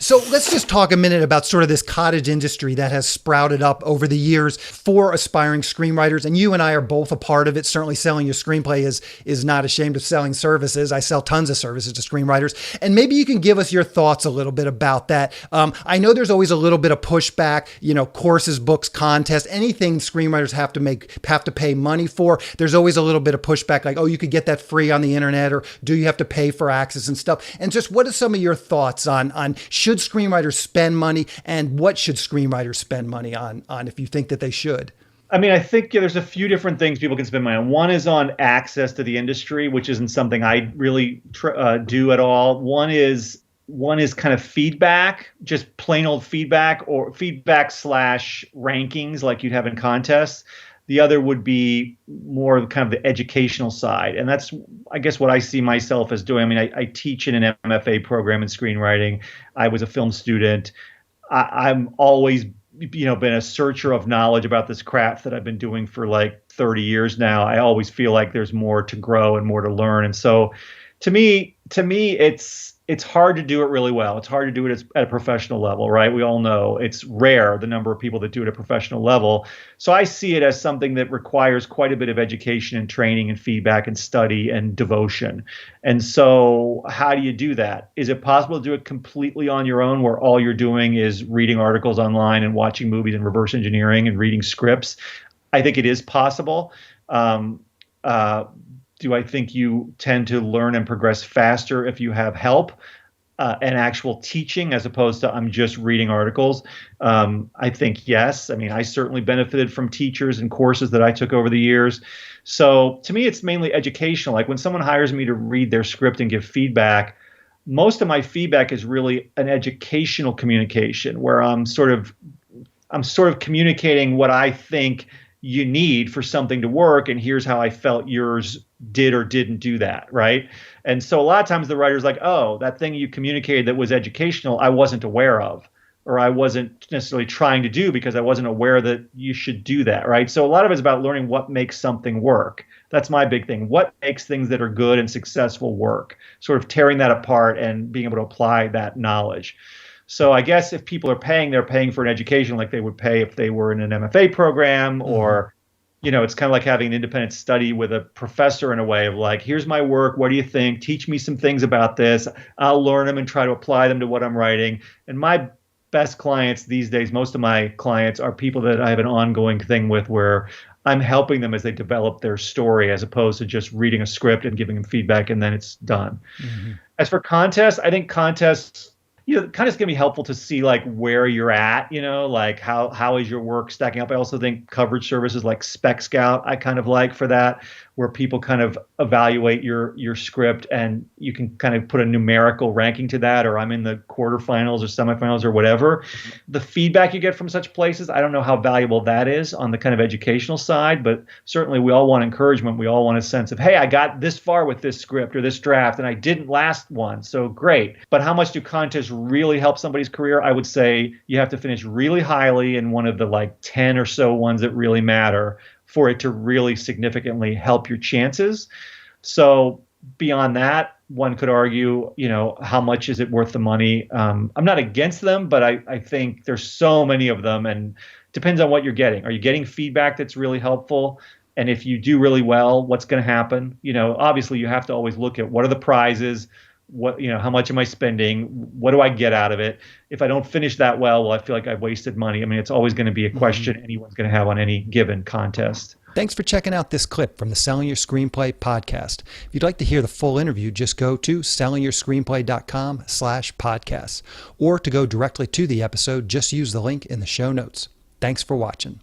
So let's just talk a minute about sort of this cottage industry that has sprouted up over the years for aspiring screenwriters. And you and I are both a part of it. Certainly Selling Your Screenplay is not ashamed of selling services. I sell tons of services to screenwriters. And maybe you can give us your thoughts a little bit about that. I know there's always a little bit of pushback, courses, books, contests, anything screenwriters have to pay money for. There's always a little bit of pushback like, oh, you could get that free on the internet, or do you have to pay for access and stuff? And just what are some of your thoughts on should screenwriters spend money, and what should screenwriters spend money on if you think that they should? I mean, I think there's a few different things people can spend money on. One is on access to the industry, which isn't something I really do at all. One is kind of feedback, just plain old feedback, or feedback / rankings like you'd have in contests. The other would be more kind of the educational side. And that's, I guess, what I see myself as doing. I mean, I teach in an MFA program in screenwriting. I was a film student. I'm always, been a searcher of knowledge about this craft that I've been doing for like 30 years now. I always feel like there's more to grow and more to learn. And so to me, it's hard to do it really well. It's hard to do it at a professional level, right? We all know it's rare, the number of people that do it at a professional level. So I see it as something that requires quite a bit of education and training and feedback and study and devotion. And so how do you do that? Is it possible to do it completely on your own, where all you're doing is reading articles online and watching movies and reverse engineering and reading scripts? I think it is possible. Do I think you tend to learn and progress faster if you have help and actual teaching, as opposed to I'm just reading articles? I think yes. I mean, I certainly benefited from teachers and courses that I took over the years. So to me, it's mainly educational. Like when someone hires me to read their script and give feedback, most of my feedback is really an educational communication, where I'm sort of communicating what I think you need for something to work, and here's how I felt yours did or didn't do that, right? And so a lot of times the writer's like, oh, that thing you communicated that was educational, I wasn't aware of, or I wasn't necessarily trying to do because I wasn't aware that you should do that, right? So a lot of it's about learning what makes something work. That's my big thing. What makes things that are good and successful work? Sort of tearing that apart and being able to apply that knowledge. So I guess if people are paying, they're paying for an education like they would pay if they were in an MFA program, or, it's kind of like having an independent study with a professor in a way of like, here's my work. What do you think? Teach me some things about this. I'll learn them and try to apply them to what I'm writing. And my best clients these days, most of my clients are people that I have an ongoing thing with, where I'm helping them as they develop their story, as opposed to just reading a script and giving them feedback and then it's done. Mm-hmm. As for contests, I think contests, kind of it's going to be helpful to see like where you're at, like how is your work stacking up. I also think coverage services like Spec Scout, I kind of like for that, where people kind of evaluate your script and you can kind of put a numerical ranking to that, or I'm in the quarterfinals or semifinals or whatever. The feedback you get from such places, I don't know how valuable that is on the kind of educational side, but certainly we all want encouragement. We all want a sense of, hey, I got this far with this script or this draft and I didn't last one, so great. But how much do contests really help somebody's career? I would say you have to finish really highly in one of the like 10 or so ones that really matter for it to really significantly help your chances. So beyond that, one could argue, how much is it worth the money? I'm not against them, but I think there's so many of them, and depends on what you're getting. Are you getting feedback that's really helpful? And if you do really well, what's going to happen? Obviously you have to always look at what are the prizes, how much am I spending? What do I get out of it? If I don't finish that well, I feel like I've wasted money. I mean, it's always going to be a question anyone's going to have on any given contest. Thanks for checking out this clip from the Selling Your Screenplay podcast. If you'd like to hear the full interview, just go to sellingyourscreenplay.com/podcasts, or to go directly to the episode, just use the link in the show notes. Thanks for watching.